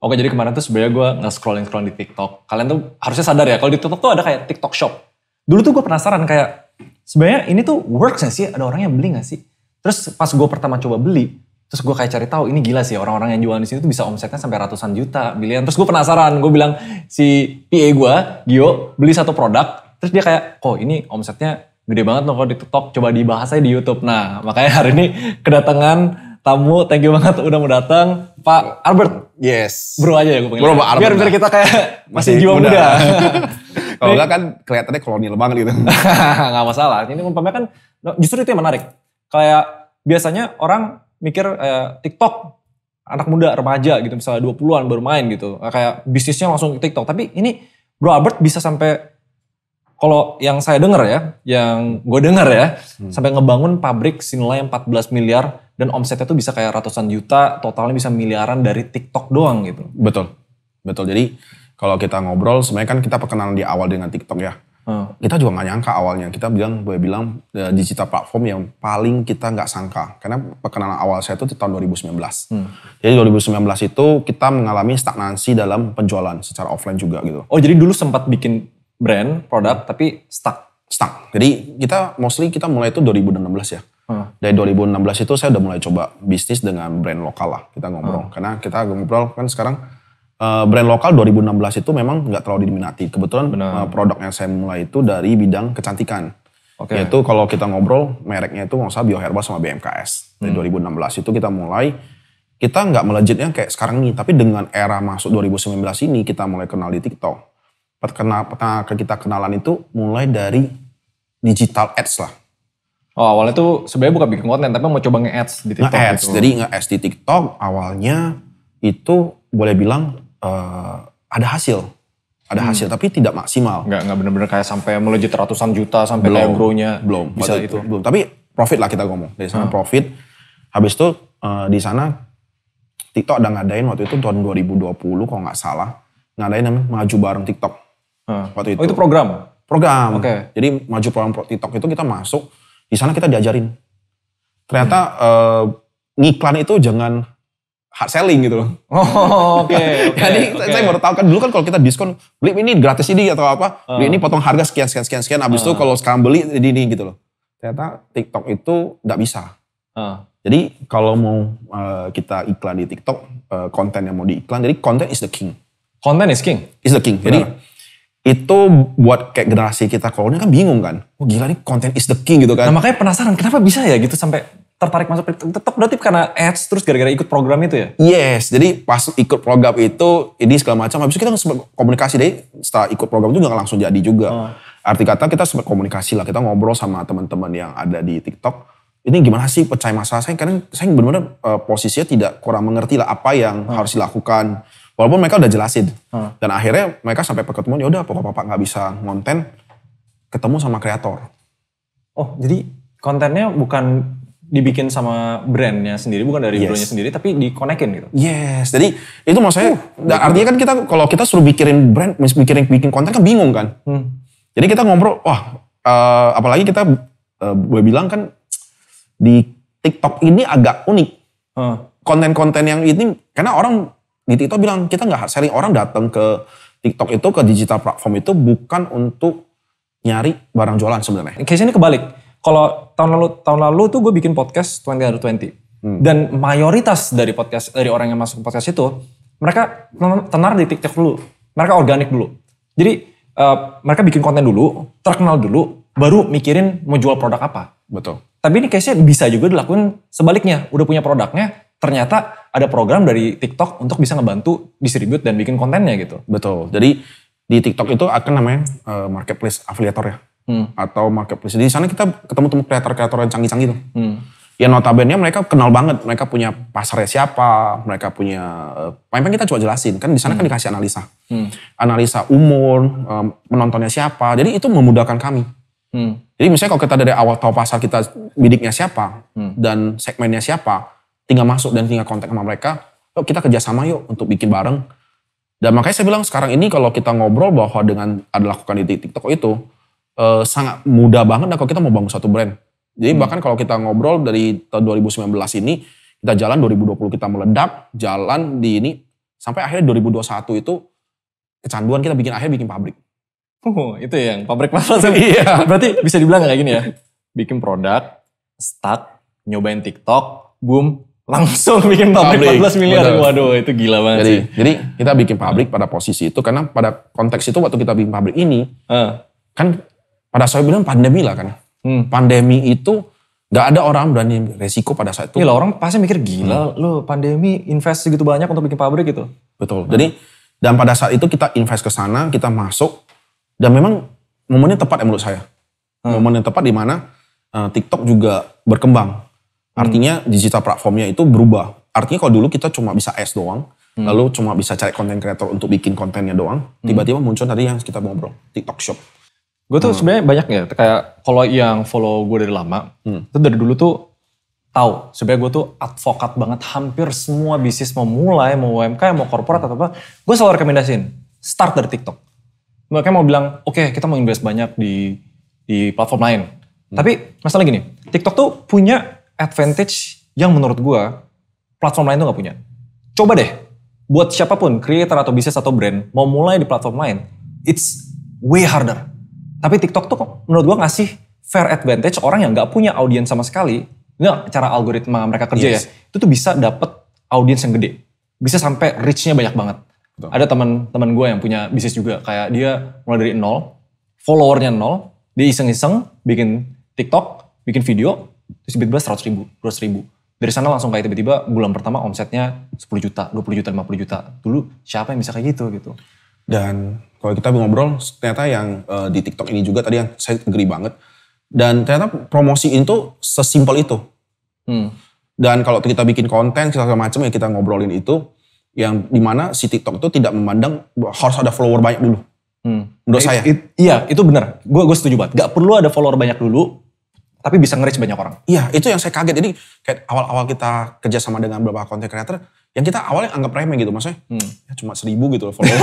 Oke, jadi kemarin tuh sebenarnya gue nge-scrolling di TikTok. Kalian tuh harusnya sadar ya, kalau di TikTok tuh ada kayak TikTok Shop. Dulu tuh gue penasaran kayak, sebenarnya ini tuh works gak sih? Ada orang yang beli gak sih? Terus pas gue pertama coba beli, terus gue kayak cari tahu ini gila sih, orang-orang yang jualan di sini tuh bisa omsetnya sampai ratusan juta, bilian. Terus gue penasaran, gue bilang si PA gue, Gio, beli satu produk, terus dia kayak, kok ini omsetnya gede banget loh kalau di TikTok, coba dibahas aja di YouTube. Nah, makanya hari ini kedatangan tamu, thank you banget udah mau datang, Pak Albert. Yes. Bro aja ya gue panggil. Bro, Pak Albert. Biar kita kayak masih jiwa muda. Kalau enggak kan kelihatannya kolonial banget gitu. Gak masalah, ini umpamanya kan justru itu yang menarik. Kayak biasanya orang mikir TikTok, anak muda, remaja gitu, misalnya 20-an baru main gitu. Kayak bisnisnya langsung ke TikTok. Tapi ini Bro Albert bisa sampai, kalau yang saya dengar ya, yang gue dengar ya, sampai ngebangun pabrik senilai 14 miliar dan omsetnya tuh bisa kayak ratusan juta, totalnya bisa miliaran dari TikTok doang gitu. Betul. Jadi kalau kita ngobrol, sebenarnya kan kita perkenalan di awal dengan TikTok ya. Kita juga gak nyangka awalnya, kita bilang digital platform yang paling kita gak sangka. Karena perkenalan awal saya itu di tahun 2019. Jadi 2019 itu kita mengalami stagnansi dalam penjualan secara offline juga gitu. Oh, jadi dulu sempat bikin brand, produk, tapi stuck. Jadi kita mulai itu 2016 ya. Dari 2016 itu saya udah mulai coba bisnis dengan brand lokal lah. Kita ngobrol. Karena kita ngobrol kan sekarang brand lokal 2016 itu memang gak terlalu diminati. Kebetulan produk yang saya mulai itu dari bidang kecantikan. Yaitu kalau kita ngobrol mereknya itu nggak usah Bioherbal sama BMKS. Dari 2016 itu kita mulai. Kita gak melejitnya kayak sekarang nih. Tapi dengan era masuk 2019 ini kita mulai kenal di TikTok. Kita kenalan itu mulai dari digital ads lah. Oh, awalnya tuh sebenarnya bukan bikin konten, tapi mau coba nge-ads di TikTok nge-ads, gitu. Jadi nge-ads di TikTok awalnya itu boleh bilang ada hasil. Hasil, tapi tidak maksimal. Nggak bener-bener kayak sampai melejit ratusan juta, sampai kayak grow-nya. Belum, bisa itu. Belum, tapi profit lah kita ngomong. Dari sana profit. Habis itu di sana TikTok ada ngadain waktu itu tahun 2020 kalau nggak salah. Ngadain namanya Maju Bareng TikTok. Waktu itu. Oh, itu program? Program. Oke. Jadi Maju Program TikTok itu kita masuk. Di sana kita diajarin. Ternyata ngiklan itu jangan hard selling gitu loh. Oh, oke. Jadi saya baru tahu kan dulu kan kalau kita diskon, beli ini gratis ini atau apa, beli ini potong harga sekian. Habis itu kalau sekarang beli ini gitu loh. Ternyata TikTok itu nggak bisa. Jadi kalau mau kita iklan di TikTok, konten yang mau diiklan, jadi content is the king. Content is king? Is the king. Jadi itu buat kayak generasi kita kalau ini kan bingung kan. Oh gila nih content is the king gitu kan. Nah makanya penasaran kenapa bisa ya gitu sampai tertarik masuk. Tetap berarti karena ads terus gara-gara ikut program itu ya? Yes, jadi pas ikut program itu ini segala macam. Habis itu kita sempat komunikasi deh. Setelah ikut program itu gak langsung jadi juga. Arti kata kita sempat komunikasi lah. Kita ngobrol sama teman-teman yang ada di TikTok. Ini gimana sih pecah masalah saya? Karena saya benar-benar posisinya tidak kurang mengerti lah apa yang harus dilakukan. Walaupun mereka udah jelasin. Dan akhirnya mereka sampai pertemuan, ya udah pokoknya Bapak gak bisa ngonten, ketemu sama kreator. Oh, jadi kontennya bukan dibikin sama brandnya sendiri, bukan dari bronya sendiri, tapi dikonekin gitu? Yes, jadi itu maksud saya, artinya kan kita kalau kita suruh bikin brand, bikin konten kan bingung kan. Jadi kita ngobrol, apalagi kita boleh bilang kan di TikTok ini agak unik. Konten-konten yang ini, karena orang di TikTok bilang kita nggak hard selling, orang datang ke TikTok itu ke digital platform itu bukan untuk nyari barang jualan sebenarnya. Case ini kebalik. Kalau tahun lalu tuh gue bikin podcast 2020 dan mayoritas dari orang yang masuk podcast itu mereka tenar di TikTok dulu, mereka organik dulu. Jadi mereka bikin konten dulu, terkenal dulu, baru mikirin mau jual produk apa. Betul. Tapi ini case-nya bisa juga dilakukan sebaliknya, udah punya produknya. Ternyata ada program dari TikTok untuk bisa ngebantu distribute dan bikin kontennya gitu. Betul. Jadi di TikTok itu akan namanya marketplace afiliator ya. Atau marketplace. Di sana kita ketemu kreator-kreator yang canggih-canggih tuh. Ya notabene mereka kenal banget. Mereka punya pasarnya siapa. Mereka punya... Paling kita coba jelasin. Kan di sana kan dikasih analisa. Analisa umur, penontonnya siapa. Jadi itu memudahkan kami. Jadi misalnya kalau kita dari awal tahu pasar kita bidiknya siapa. Dan segmennya siapa. Tinggal masuk dan tinggal kontak sama mereka, yuk kita kerjasama yuk untuk bikin bareng. Dan makanya saya bilang sekarang ini kalau kita ngobrol bahwa dengan ada lakukan di TikTok itu, sangat mudah banget kalau kita mau bangun satu brand. Jadi bahkan kalau kita ngobrol dari tahun 2019 ini, kita jalan 2020 kita meledak, jalan di ini, Sampai akhirnya 2021 itu kecanduan kita akhirnya bikin pabrik. Itu yang pabrik masalah. Iya. Berarti bisa dibilang kayak gini ya. Bikin produk, stuck, nyobain TikTok, boom, langsung bikin pabrik 14 miliar. Betul. Waduh, itu gila banget sih. Jadi kita bikin pabrik pada posisi itu karena pada konteks itu waktu kita bikin pabrik ini kan pada saat bilang pandemi lah kan. Pandemi itu gak ada orang berani resiko pada saat itu. Gila, orang pasti mikir gila lu pandemi invest segitu banyak untuk bikin pabrik gitu. Betul. Jadi dan pada saat itu kita invest ke sana, kita masuk dan memang momennya tepat ya menurut saya. Momen yang tepat di mana TikTok juga berkembang. Artinya digital platformnya itu berubah. Artinya kalau dulu kita cuma bisa ads doang, lalu cuma bisa cari content creator untuk bikin kontennya doang, tiba-tiba muncul tadi yang kita ngobrol, TikTok Shop. Gue tuh sebenarnya banyak ya, kayak kalau yang follow gue dari lama, itu dari dulu tuh tahu. Sebenarnya gue tuh advokat banget, hampir semua bisnis mau mulai, mau UMKM, mau korporat atau apa, gue selalu rekomendasiin, start dari TikTok. Mereka mau bilang, oke, kita mau invest banyak di platform lain. Tapi masalah gini, TikTok tuh punya advantage yang menurut gue platform lain tuh gak punya. Coba deh, buat siapapun, creator atau bisnis atau brand, mau mulai di platform lain, it's way harder. Tapi TikTok tuh menurut gue ngasih fair advantage orang yang gak punya audiens sama sekali, nggak cara algoritma mereka kerja ya, itu tuh bisa dapet audiens yang gede. Bisa sampai reach-nya banyak banget. Betul. Ada teman gue yang punya bisnis juga, kayak dia mulai dari 0, followernya 0, dia iseng-iseng bikin TikTok, bikin video, terus tiba-tiba 100 ribu, 200 ribu. Dari sana langsung kayak tiba-tiba bulan pertama omsetnya 10 juta, 20 juta, 50 juta. Dulu siapa yang bisa kayak gitu. Dan kalau kita ngobrol, ternyata yang di TikTok ini juga tadi yang saya agree banget. Dan ternyata promosi itu sesimpel itu. Dan kalau kita bikin konten, segala macam ya kita ngobrolin itu, yang dimana si TikTok itu tidak memandang harus ada follower banyak dulu. Menurut saya. Iya, itu benar. Gue setuju banget. Gak perlu ada follower banyak dulu, tapi bisa nge-reach banyak orang. Iya, itu yang saya kaget. Jadi kayak awal-awal kita kerja sama dengan beberapa content creator, yang kita awalnya anggap remeh gitu. Maksudnya, ya cuma 1.000 gitu loh follower.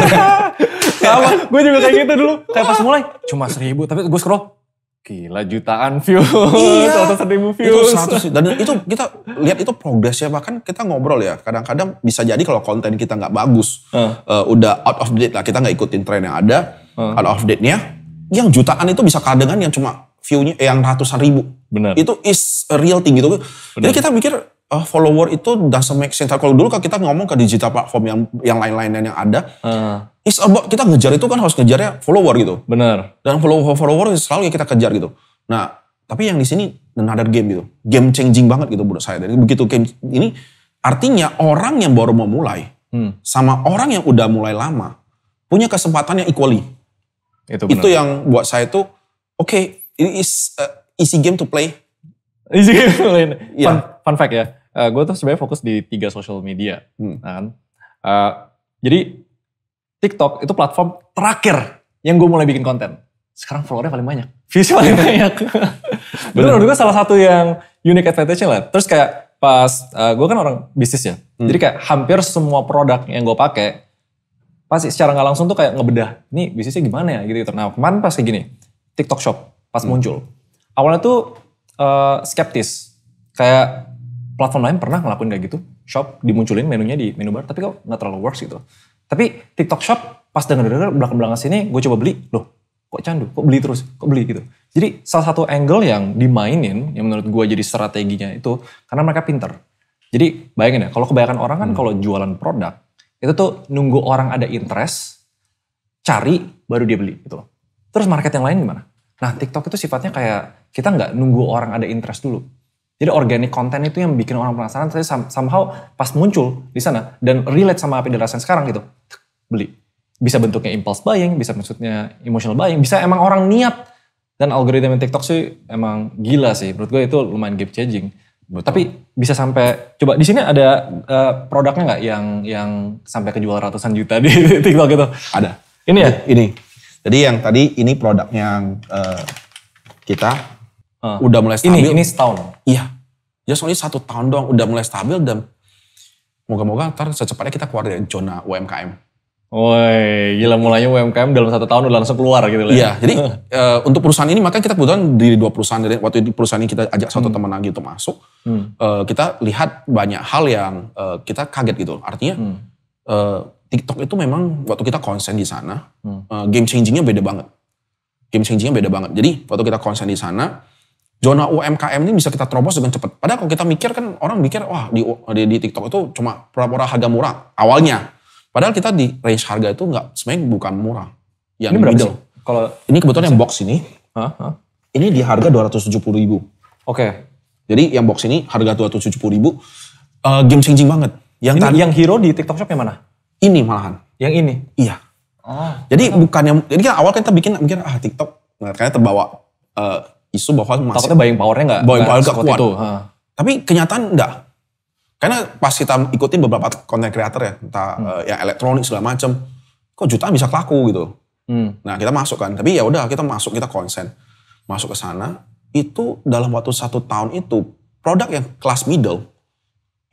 Sama, gue juga kayak gitu dulu. Kayak pas mulai, cuma 1.000. Tapi gue scroll, gila jutaan views. Iya, 100.000 views. Itu 100, dan itu kita lihat itu progress ya. Bahkan kita ngobrol ya, kadang-kadang bisa jadi kalau konten kita gak bagus, udah out of date lah, kita gak ikutin tren yang ada, out of date-nya, yang jutaan itu bisa kalah dengan yang cuma view-nya yang ratusan ribu. Benar. Itu is a real thing gitu. Benar. Jadi kita mikir follower itu doesn't make sense. Kalau dulu kalau kita ngomong ke digital platform yang lain-lain yang ada, is about kita ngejar itu kan harus ngejarnya follower gitu. Benar. Dan follower selalu yang kita kejar gitu. Nah, tapi yang di sini another game gitu. Game changing banget gitu menurut saya. Dan begitu game ini artinya orang yang baru mau mulai sama orang yang udah mulai lama punya kesempatan yang equally. Itu yang buat saya tuh oke, it is easy game to play. Easy game to play. Fun fact ya, gue tuh sebenarnya fokus di 3 social media. Nah, jadi TikTok itu platform terakhir yang gue mulai bikin konten. Sekarang followernya paling banyak, viewsnya paling banyak. Bener, menurut gue salah satu yang unique advantage-nya lah. Terus kayak pas, gue kan orang bisnis ya. Jadi kayak hampir semua produk yang gue pakai, pasti secara gak langsung tuh kayak ngebedah. Ini bisnisnya gimana ya gitu. Nah kemarin pas kayak gini, TikTok Shop pas muncul. Awalnya tuh skeptis. Kayak platform lain pernah ngelakuin kayak gitu. Shop dimunculin menunya di menu bar, tapi kok gak terlalu works gitu. Tapi TikTok Shop pas denger belakang-belakang sini gue coba beli, loh kok candu, kok beli terus, kok beli gitu. Jadi salah satu angle yang dimainin, yang menurut gue jadi strateginya itu, karena mereka pinter. Jadi bayangin ya, kalau kebanyakan orang kan kalau jualan produk, itu tuh nunggu orang ada interest, cari, baru dia beli gitu loh. Terus market yang lain gimana? Nah TikTok itu sifatnya kayak, kita nggak nunggu orang ada interest dulu. Jadi organic content itu yang bikin orang penasaran, tapi somehow pas muncul di sana, dan relate sama apa yang dirasain sekarang gitu, beli. Bisa bentuknya impulse buying, bisa maksudnya emotional buying, bisa emang orang niat. Dan algoritma TikTok sih emang gila sih, menurut gue itu lumayan game changing. Betul. Tapi bisa sampai, coba di sini ada produknya nggak yang sampai kejual ratusan juta di TikTok gitu? Ada. Ini ya? Ini. Jadi yang tadi ini produknya yang kita udah mulai stabil. Ini setahun? Iya. Just only 1 tahun doang udah mulai stabil dan moga-moga ntar secepatnya kita keluar dari zona UMKM. Woi, gila mulainya UMKM dalam 1 tahun udah langsung keluar gitu lah. Iya, jadi untuk perusahaan ini makanya kita kebetulan di 2 perusahaan, dari waktu di perusahaan ini kita ajak satu teman lagi untuk masuk. Kita lihat banyak hal yang kita kaget gitu. Artinya TikTok itu memang waktu kita konsen di sana, game changingnya beda banget. Jadi waktu kita konsen di sana, zona UMKM ini bisa kita terobos dengan cepat. Padahal kalau kita mikir kan orang mikir wah di TikTok itu cuma pura-pura harga murah awalnya. Padahal kita di range harga itu sebenarnya bukan murah. Yang ini berapa middle. sih? Kalau ini kebetulan yang box ini, ini di harga 270.000. Oke. Jadi yang box ini harga 270.000, game changing banget. Yang hero di TikTok Shop yang mana? Ini malahan. Yang ini? Iya. Jadi bukannya, jadi kan awal kita mikir TikTok, kayaknya terbawa isu bahwa masih. Takutnya buying powernya nggak kuat. Itu. Tapi kenyataan enggak. Karena pas kita ikutin beberapa content creator ya, entah yang elektronik segala macam, kok jutaan bisa laku gitu. Nah kita masuk kan, tapi ya udah kita masuk, kita konsen. Masuk ke sana, itu dalam waktu 1 tahun itu, produk yang kelas middle,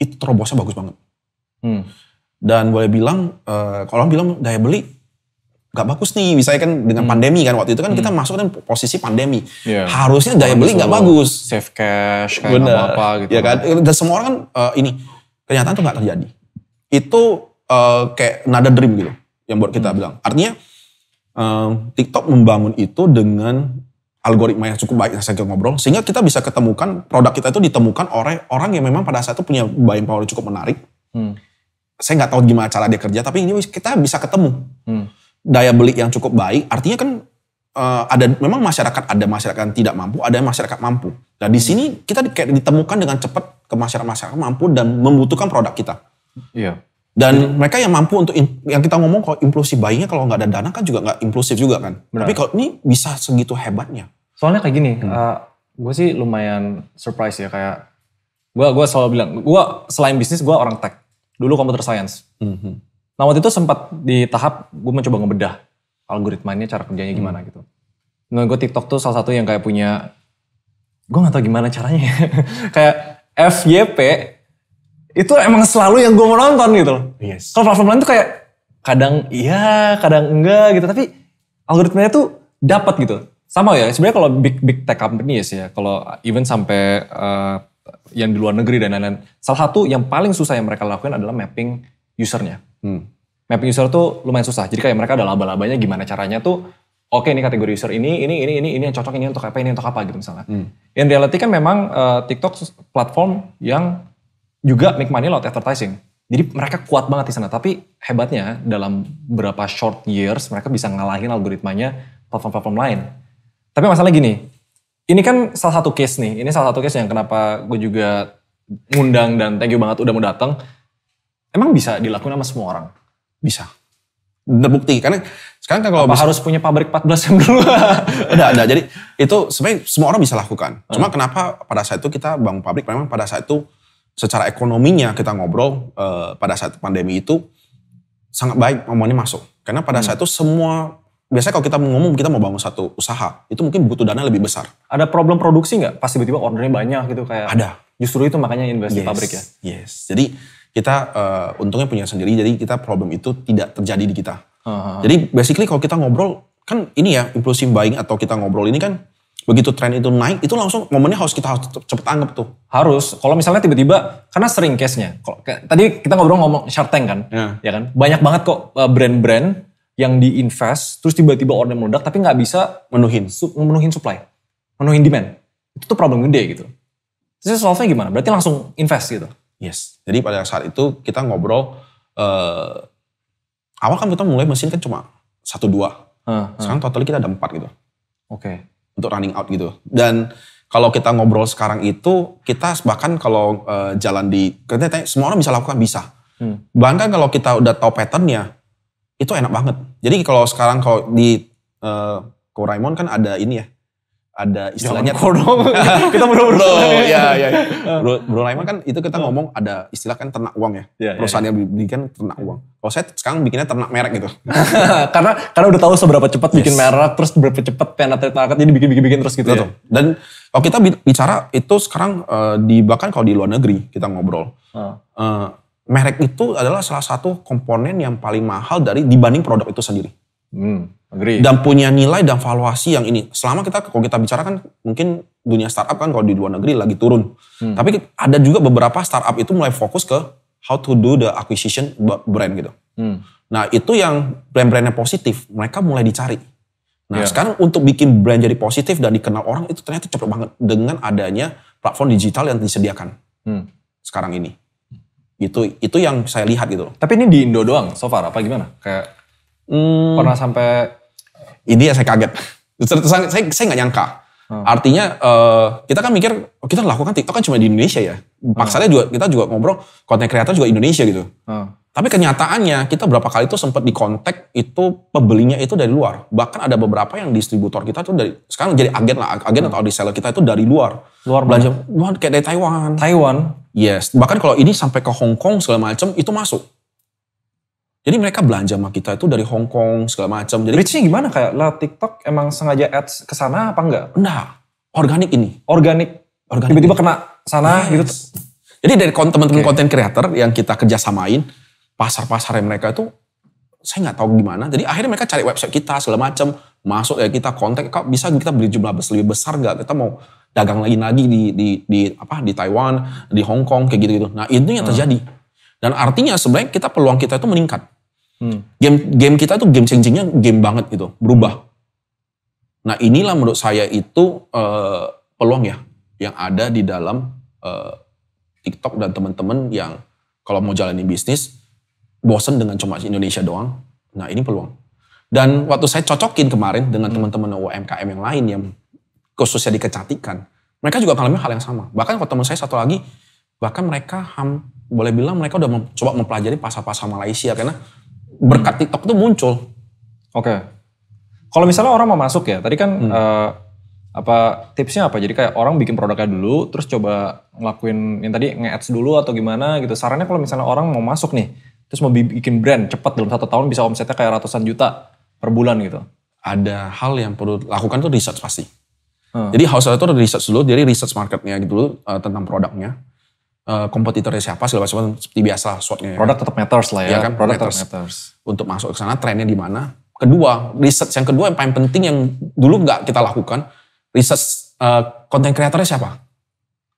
itu terobosnya bagus banget. Dan boleh bilang, kalau orang bilang daya beli gak bagus nih, misalnya kan dengan pandemi kan, waktu itu kan kita masuk kan posisi pandemi. Harusnya daya beli gak bagus. Save cash, kayak apa-apa gitu. Ya kan, dan semua orang kan kenyataan tuh gak terjadi. Itu kayak nada dream gitu, yang buat kita bilang. Artinya, TikTok membangun itu dengan algoritma yang cukup baik yang saya ngobrol, sehingga kita bisa ketemukan, produk kita itu ditemukan oleh orang yang memang pada saat itu punya buying power yang cukup menarik. Saya nggak tahu gimana cara dia kerja, tapi ini kita bisa ketemu. Daya beli yang cukup baik, artinya kan memang ada masyarakat yang tidak mampu, ada masyarakat mampu. Nah di sini kita kayak ditemukan dengan cepat ke masyarakat mampu dan membutuhkan produk kita. Iya. Dan mereka yang mampu untuk, yang kita ngomong kalau impulsif buying-nya kalau nggak ada dana kan juga nggak impulsif juga kan. Benar. Tapi kalau ini bisa segitu hebatnya. Soalnya kayak gini, gue sih lumayan surprise ya, kayak gue selalu bilang, gue selain bisnis gue orang tech, dulu computer science. Nah waktu itu sempat di tahap gue mencoba ngebedah algoritmanya, cara kerjanya gimana gitu. Nah gue TikTok tuh salah satu yang kayak punya, gue gak tahu gimana caranya kayak FYP, itu emang selalu yang gue mau nonton gitu loh. Yes. Kalau platform lain tuh kayak kadang iya, kadang enggak gitu, tapi algoritmanya tuh dapat gitu. Sama ya, sebenarnya kalau big tech company ya, kalau even sampai yang di luar negeri dan lain-lain, salah satu yang paling susah yang mereka lakukan adalah mapping usernya. Mapping user tuh lumayan susah. Jadi kayak mereka ada laba-labanya gimana caranya tuh, oke ini kategori user ini yang cocok, ini untuk apa, ini untuk apa gitu misalnya. In reality kan memang TikTok platform yang juga make money lewat advertising. Jadi mereka kuat banget di sana. Tapi hebatnya dalam beberapa short years mereka bisa ngalahin algoritmanya platform-platform lain. Tapi masalah gini, ini kan salah satu case nih. Ini salah satu case yang kenapa gue juga ngundang dan thank you banget udah mau datang. Emang bisa dilakukan sama semua orang? Bisa. Terbukti. Karena sekarang kan kalau harus punya pabrik 14 yang dulu? Ada. Jadi itu sebenarnya semua orang bisa lakukan. Cuma kenapa pada saat itu kita bangun pabrik, memang pada saat itu secara ekonominya kita ngobrol pada saat pandemi itu sangat baik momennya masuk. Karena pada saat itu semua, biasanya kalau kita ngomong kita mau bangun satu usaha, itu mungkin butuh dana lebih besar. Ada problem produksi nggak? Pas tiba-tiba ordernya banyak gitu kayak. Ada. Justru itu makanya investasi pabrik ya? Yes. Jadi kita untungnya punya sendiri, jadi kita problem itu tidak terjadi di kita. Jadi basically kalau kita ngobrol, kan ini ya impulsive buying atau kita ngobrol ini kan, begitu tren itu naik, itu langsung momennya harus cepet anggap tuh. Harus. Kalau misalnya tiba-tiba, karena sering case-nya. Tadi kita ngomong Shark Tank kan, ya kan. Banyak banget kok brand-brand yang diinvest, terus tiba-tiba order meledak, tapi nggak bisa memenuhin supply, memenuhin demand. Itu tuh problem gede gitu. Terus solve-nya gimana? Berarti langsung invest gitu. Yes. Jadi pada saat itu kita ngobrol, awal kan kita mulai mesin kan cuma 1-2. Sekarang totalnya kita ada 4 gitu. Oke. Untuk running out gitu. Dan kalau kita ngobrol sekarang itu, kita bahkan kalau jalan kita tanya, semua orang bisa lakukan, bisa. Bahkan kalau kita udah tahu patternnya, itu enak banget. Jadi kalau sekarang kalau di Koraimon kan ada ini ya, ada istilahnya. Kita bro. Iya. Bro Raimon kan itu kita ngomong ada istilah kan ternak uang ya. Perusahaan yang bikin ternak uang. Kalau saya sekarang bikinnya ternak merek gitu. karena udah tahu seberapa cepat bikin merek, terus seberapa cepat penetrate market, jadi bikin terus gitu. Betul. Ya. Dan kalau kita bicara itu sekarang bahkan kalau di luar negeri kita ngobrol. Merek itu adalah salah satu komponen yang paling mahal dibanding produk itu sendiri. Agree. Dan punya nilai dan valuasi yang ini. Selama kalau kita bicara kan mungkin dunia startup kan kalau di luar negeri lagi turun. Tapi ada juga beberapa startup itu mulai fokus ke how to do the acquisition brand gitu. Nah itu yang brand-brandnya positif, mereka mulai dicari. Nah sekarang untuk bikin brand jadi positif dan dikenal orang itu ternyata cepet banget dengan adanya platform digital yang disediakan sekarang ini. Itu yang saya lihat gitu. Tapi ini di Indo doang so far apa gimana? Kayak pernah sampai... Ini ya saya kaget. Saya nggak nyangka. Artinya kita kan mikir kita lakukan TikTok kan cuma di Indonesia ya. Paksanya juga kita juga ngobrol konten kreator juga Indonesia gitu. Tapi kenyataannya kita berapa kali itu sempat dikontak itu pembelinya itu dari luar. Bahkan ada beberapa yang distributor kita tuh dari sekarang jadi agen atau reseller kita itu dari luar. Belanja luar kayak dari Taiwan. Yes. Bahkan kalau ini sampai ke Hong Kong segala macam itu masuk. Jadi mereka belanja sama kita itu dari Hong Kong segala macam. Jadi reach-nya gimana kayak lah TikTok emang sengaja ads ke sana apa enggak? Enggak. Organik ini. Organik. Tiba-tiba kena sana gitu. Jadi dari teman-teman konten creator yang kita kerjasamain, pasar-pasarnya mereka itu saya nggak tahu gimana. Jadi akhirnya mereka cari website kita segala macam, masuk ya kita kontak, kok bisa kita beli jumlah lebih besar nggak? Kita mau dagang lagi di Taiwan, di Hong Kong kayak gitu-gitu. Nah itu yang terjadi. Dan artinya sebenarnya peluang kita itu meningkat. Game kita itu game changingnya game banget gitu, berubah. Nah inilah menurut saya itu peluang ya yang ada di dalam TikTok dan teman-teman yang kalau mau jalanin bisnis bosen dengan cuma Indonesia doang. Nah ini peluang. Dan waktu saya cocokin kemarin dengan teman-teman UMKM yang lain yang khususnya di kecantikan, mereka juga mengalami hal yang sama. Bahkan kalau teman saya satu lagi, bahkan mereka boleh bilang mereka udah coba mempelajari pasar-pasar Malaysia karena berkat TikTok itu muncul. Oke. Kalau misalnya orang mau masuk ya, tadi kan tipsnya apa? Jadi kayak orang bikin produknya dulu, terus coba ngelakuin yang tadi nge-ads dulu atau gimana gitu. Sarannya kalau misalnya orang mau masuk nih, terus mau bikin brand cepat dalam 1 tahun bisa omsetnya kayak ratusan juta per bulan gitu. Ada hal yang perlu lakukan tuh research pasti. Jadi harus itu research dulu, jadi research marketnya gitu dulu tentang produknya. Kompetitornya siapa segala macam seperti biasa SWOT-nya. Produk tetap matters lah ya. Kan? Produk matters. Untuk masuk ke sana trennya di mana. Kedua, research yang kedua yang paling penting yang dulu nggak kita lakukan, research konten kreatornya siapa.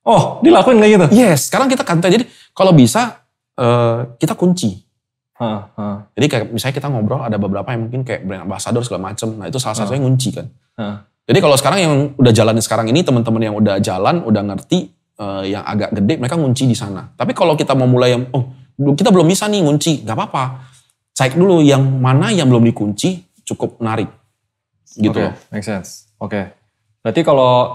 Oh, dilakuin kayak gitu? Yes, sekarang kita kan jadi kalau bisa kita kunci. Jadi kayak misalnya kita ngobrol ada beberapa yang mungkin kayak brand ambassador segala macam. Nah itu salah satunya ngunci kan. Jadi kalau sekarang yang udah jalan sekarang ini teman-teman yang udah jalan, udah ngerti yang agak gede mereka ngunci di sana. Tapi kalau kita mau mulai yang kita belum bisa nih ngunci, nggak apa-apa. Cek dulu yang mana yang belum dikunci cukup menarik. Gitu loh. Make sense. Oke. Berarti kalau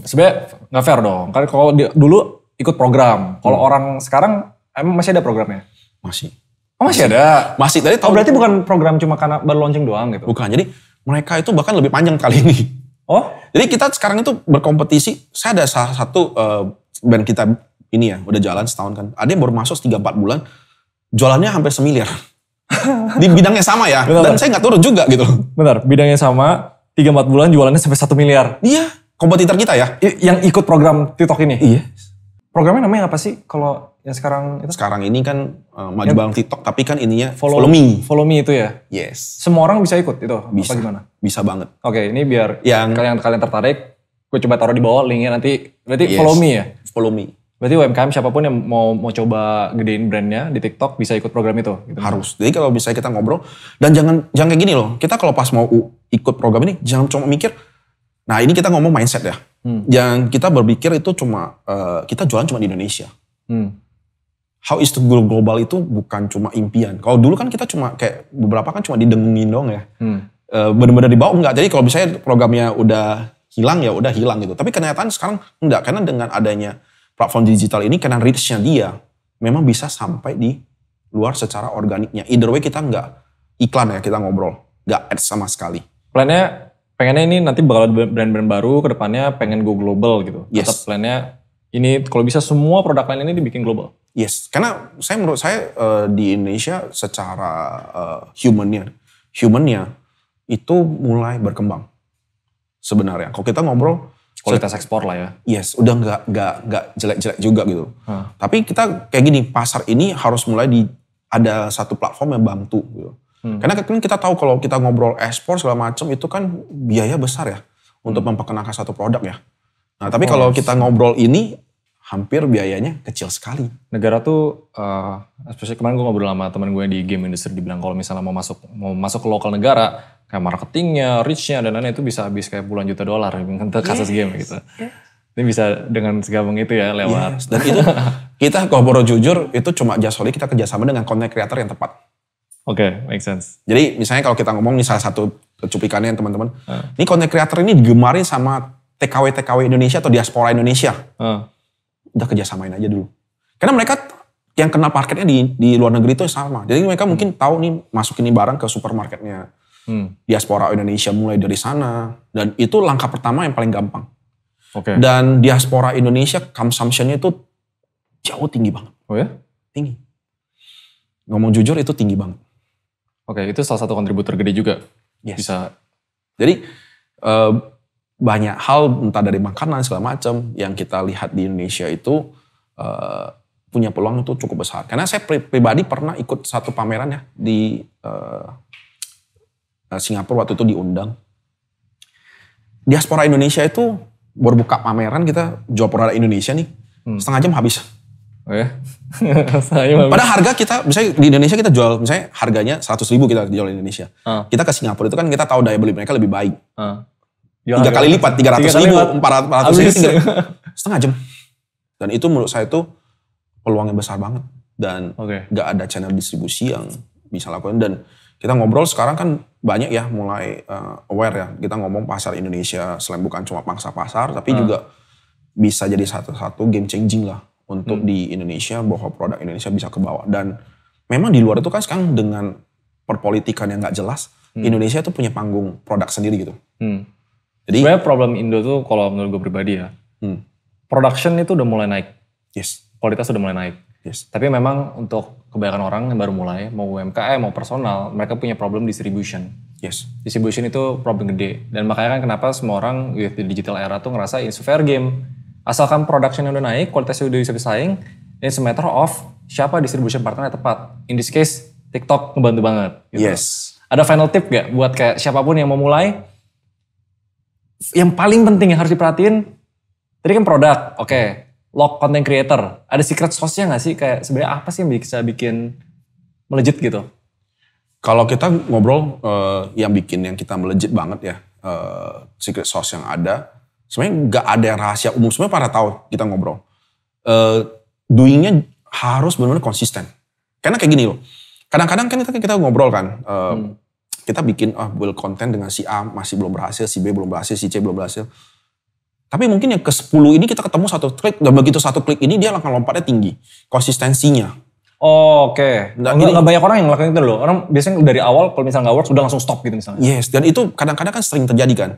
sebenarnya nggak fair dong. Karena kalau dulu ikut program, kalau orang sekarang emang masih ada programnya? Masih. Oh masih ada? Masih. Berarti bukan program cuma karena baru launching doang gitu? Bukan. Jadi mereka itu bahkan lebih panjang kali ini. Oh? Jadi kita sekarang itu berkompetisi. Saya ada salah satu brand kita ini ya, udah jalan setahun kan. Ada yang baru masuk 3-4 bulan, jualannya hampir 1 miliar. Di bidangnya sama ya, dan saya nggak turun juga gitu. Benar, bidangnya sama, 3-4 bulan jualannya sampai 1 miliar. Iya, kompetitor kita ya. Yang ikut program TikTok ini? Iya. Programnya namanya apa sih kalau yang sekarang itu? Sekarang ini kan maju bareng TikTok, tapi kan ininya follow me. Follow me itu ya? Yes. Semua orang bisa ikut itu? Bisa. Apa gimana? Bisa banget. Oke, ini biar kalian tertarik, gue coba taruh di bawah linknya nanti. Berarti follow me ya? Follow me. Berarti UMKM siapapun yang mau coba gedein brandnya di TikTok bisa ikut program itu? Gitu. Harus. Jadi kalau misalnya kita ngobrol, dan jangan kayak gini loh, kita kalau pas mau ikut program ini, jangan cuma mikir, nah ini kita ngomong mindset ya. Yang kita berpikir itu cuma, kita jualan cuma di Indonesia. How is to go global itu bukan cuma impian. Kalau dulu kan kita cuma kayak beberapa kan cuma didengungin dong ya. Bener-bener dibawa enggak. Jadi kalau misalnya programnya udah hilang ya udah hilang gitu. Tapi kenyataan sekarang enggak. Karena dengan adanya platform digital ini karena reach-nya dia memang bisa sampai di luar secara organiknya. Either way kita enggak iklan ya kita ngobrol. Enggak ads sama sekali. Pengennya ini nanti bakal ada brand-brand baru ke depannya pengen go global gitu. Yes. Tetap plannya ini kalau bisa semua produk lain ini dibikin global. Yes, karena menurut saya di Indonesia secara humannya itu mulai berkembang sebenarnya. Kalau kita ngobrol kualitas ekspor lah ya. Yes, udah nggak jelek-jelek juga gitu. Tapi kita kayak gini, pasar ini harus mulai ada satu platform yang bantu gitu. Karena kan kita tahu kalau kita ngobrol ekspor segala macam itu kan biaya besar ya untuk memperkenalkan satu produk ya. Nah tapi kalau kita ngobrol ini hampir biayanya kecil sekali. Negara tuh, especially kemarin gue ngobrol sama teman gue di game industry, dibilang kalau misalnya mau masuk ke lokal negara, kayak marketingnya, reach-nya, dan lain-lain itu bisa habis kayak puluhan juta dolar untuk kasus game gitu. Ini bisa dengan segampang itu ya lewat. Dan itu kita kalau jujur itu cuma solely kita kerjasama dengan content creator yang tepat. Oke, make sense. Jadi misalnya kalau kita ngomong nih salah satu cuplikannya teman-teman, ini content creator ini digemari sama TKW Indonesia atau diaspora Indonesia. Udah kerjasamain aja dulu. Karena mereka yang kenal marketnya di luar negeri itu sama. Jadi mereka mungkin tahu nih masukin ini barang ke supermarketnya. Diaspora Indonesia mulai dari sana. Dan itu langkah pertama yang paling gampang. Dan diaspora Indonesia consumption-nya itu jauh tinggi banget. Oh ya? Tinggi. Ngomong jujur itu tinggi banget. Itu salah satu kontributor gede juga. Yes. Bisa. Jadi banyak hal entah dari makanan segala macam yang kita lihat di Indonesia itu punya peluang itu cukup besar. Karena saya pribadi pernah ikut satu pameran ya di Singapura waktu itu diundang. Diaspora Indonesia itu baru buka pameran kita jual produk Indonesia nih setengah jam habis. Oh ya? Pada harga kita, misalnya di Indonesia kita jual, misalnya harganya 100.000 kita jual di Indonesia. Kita ke Singapura itu kan kita tahu daya beli mereka lebih baik. 3 kali lipat, 300.000, 400.000, setengah jam. Dan itu menurut saya itu peluangnya besar banget. Dan gak ada channel distribusi yang bisa lakukan. Dan kita ngobrol sekarang kan banyak ya mulai aware ya. Kita ngomong pasar Indonesia selain bukan cuma pangsa pasar, tapi juga bisa jadi satu game changing lah untuk di Indonesia bahwa produk Indonesia bisa ke bawah. Dan memang di luar itu kan sekarang dengan perpolitikan yang gak jelas, Indonesia itu punya panggung produk sendiri gitu. Jadi sebenarnya problem Indo tuh kalau menurut gue pribadi ya, production itu udah mulai naik. Yes. Kualitas udah mulai naik. Yes. Tapi memang untuk kebanyakan orang yang baru mulai, mau UMKM, mau personal, mereka punya problem distribution. Yes. Distribution itu problem gede. Dan makanya kan kenapa semua orang di digital era tuh ngerasa it's a fair game. Asalkan production udah naik, kualitasnya udah bisa bersaing, it's a matter of siapa distribution partner yang tepat. In this case, TikTok ngebantu banget. Gitu. Yes. Ada final tip gak buat kayak siapapun yang mau mulai? Yang paling penting yang harus diperhatiin, tadi kan produk, lock content creator. Ada secret sauce-nya gak sih? Kayak sebenarnya apa sih yang bisa bikin melejit gitu? Kalau kita ngobrol yang kita melejit banget ya, secret sauce yang ada, sebenarnya gak ada yang rahasia umum. Sebenarnya pada tahu kita ngobrol. Doing-nya harus benar-benar konsisten. Karena kayak gini loh, kadang-kadang kan kita ngobrol kan, kita bikin build konten dengan si A masih belum berhasil, si B belum berhasil, si C belum berhasil. Tapi mungkin yang ke-10 ini kita ketemu satu klik, dan begitu satu klik ini dia langkah lompatnya tinggi. Konsistensinya. Nah, nggak banyak orang yang ngelakuin itu loh. Orang biasanya dari awal kalau misalnya nggak works udah langsung stop gitu misalnya. Yes, dan itu kadang-kadang kan sering terjadi kan.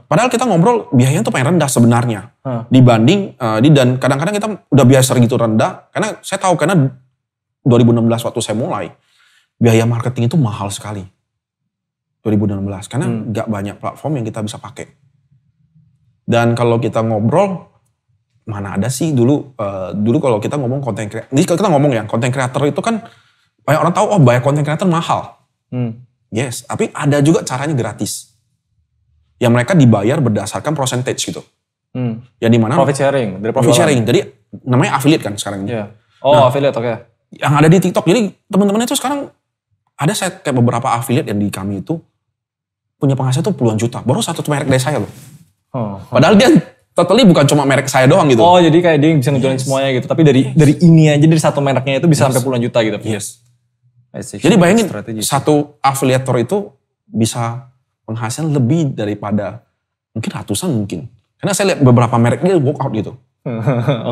Padahal kita ngobrol biayanya tuh paling rendah sebenarnya. Dibanding, dan kadang-kadang kita udah biasa gitu rendah. Karena saya tahu, karena 2016 waktu saya mulai, biaya marketing itu mahal sekali. 2016, karena gak banyak platform yang kita bisa pakai. Dan kalau kita ngobrol, mana ada sih dulu kalau kita ngomong konten kreator, ini kita ngomong ya, konten kreator itu kan banyak orang tahu, bayar konten kreator mahal. Yes, tapi ada juga caranya gratis. Yang mereka dibayar berdasarkan percentage gitu. Ya dimana? Profit sharing. Dari profit sharing, jadi namanya affiliate kan sekarang ini. Yeah. Affiliate, Yang ada di TikTok, jadi teman-teman itu sekarang, ada saya kayak beberapa affiliate yang di kami itu, punya penghasilan tuh puluhan juta. Baru satu merek dari saya loh. Padahal dia totally bukan cuma merek saya doang gitu. Jadi kayak dia bisa ngejualin semuanya gitu. Tapi dari ini aja, dari satu mereknya itu bisa sampai puluhan juta gitu. Yes. Jadi bayangin, satu afiliator itu bisa penghasilan lebih daripada mungkin ratusan mungkin. Karena saya lihat beberapa merek dia workout gitu.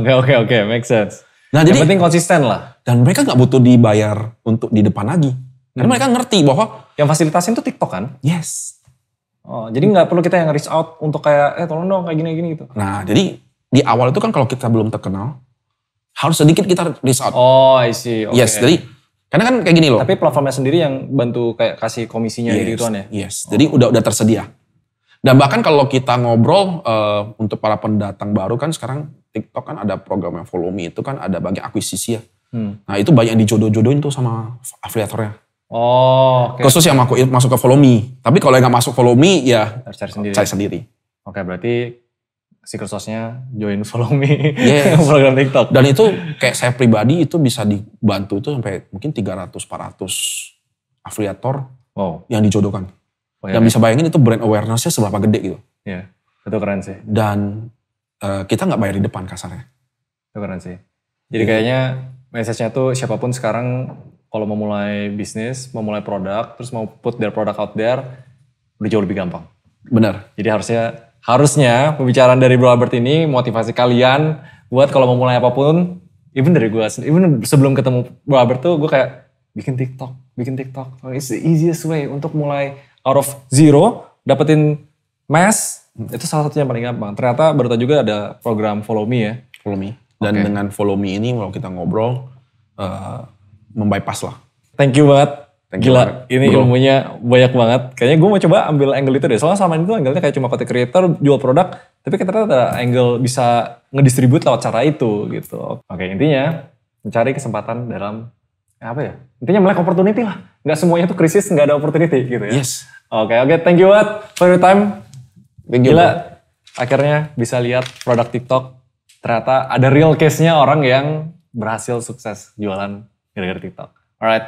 Oke, make sense. Nah, yang jadi, penting konsisten lah. Dan mereka gak butuh dibayar untuk di depan lagi. Karena mereka ngerti bahwa yang fasilitasin itu TikTok kan? Yes. Jadi gak perlu kita yang reach out untuk kayak, tolong dong kayak gini-gini gitu. Nah, jadi di awal itu kan kalau kita belum terkenal, harus sedikit kita reach out. I see. Yes, jadi karena kan kayak gini loh. Tapi platformnya sendiri yang bantu kayak kasih komisinya gitu-gituan ya? Yes, jadi udah tersedia. Dan bahkan kalau kita ngobrol untuk para pendatang baru kan sekarang TikTok kan ada program yang Follow Me, itu kan ada bagian akuisisi ya. Nah itu banyak yang dijodoh-jodohin tuh sama afiliatornya. Khusus yang masuk ke Follow Me. Tapi kalau yang gak masuk Follow Me ya harus cari sendiri. Cari sendiri. Berarti secret sauce-nya join follow me Yes. program TikTok. Dan itu kayak saya pribadi itu bisa dibantu itu sampai mungkin 300-400 afiliator yang dijodohkan. Yang bisa bayangin itu brand awareness-nya seberapa gede gitu. Iya, itu keren sih. Dan kita nggak bayar di depan kasarnya. Itu keren sih. Jadi kayaknya message-nya tuh siapapun sekarang kalau mau mulai bisnis, mau mulai produk, terus mau put their product out there, udah jauh lebih gampang. Benar. Jadi harusnya pembicaraan dari Bro Albert ini motivasi kalian buat kalau mau mulai apapun, even dari gue, even sebelum ketemu Bro Albert tuh gue kayak bikin TikTok. It's the easiest way untuk mulai out of zero, dapetin mass, itu salah satunya yang paling gampang. Ternyata baru tau juga ada program Follow Me ya. Follow Me. Dan dengan Follow Me ini kalau kita ngobrol, membypass lah. Thank you banget. Gila, ini Bro. ilmunya banyak banget. Kayaknya gue mau coba ambil angle itu deh. Soalnya selama ini tuh angle-nya kayak cuma content creator, jual produk. Tapi ternyata ada angle bisa ngedistribute lewat cara itu gitu. Oke, intinya mencari kesempatan dalam, apa ya? Intinya melek opportunity lah. Gak semuanya tuh krisis, gak ada opportunity gitu ya. Yes. Oke, thank you banget for your time. Thank you, Gila, bro. akhirnya bisa lihat produk TikTok. Ternyata ada real case-nya orang yang berhasil sukses jualan gara-gara TikTok. Alright,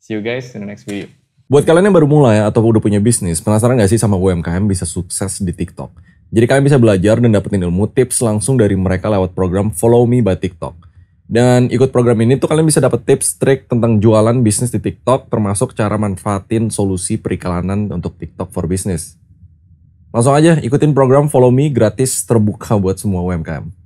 see you guys in the next video. Buat kalian yang baru mulai atau udah punya bisnis, penasaran gak sih sama UMKM bisa sukses di TikTok? Jadi kalian bisa belajar dan dapetin ilmu tips langsung dari mereka lewat program Follow Me by TikTok. Dan ikut program ini tuh kalian bisa dapet tips, trik tentang jualan bisnis di TikTok, termasuk cara manfaatin solusi periklanan untuk TikTok for Business. Langsung aja ikutin program Follow Me gratis terbuka buat semua UMKM.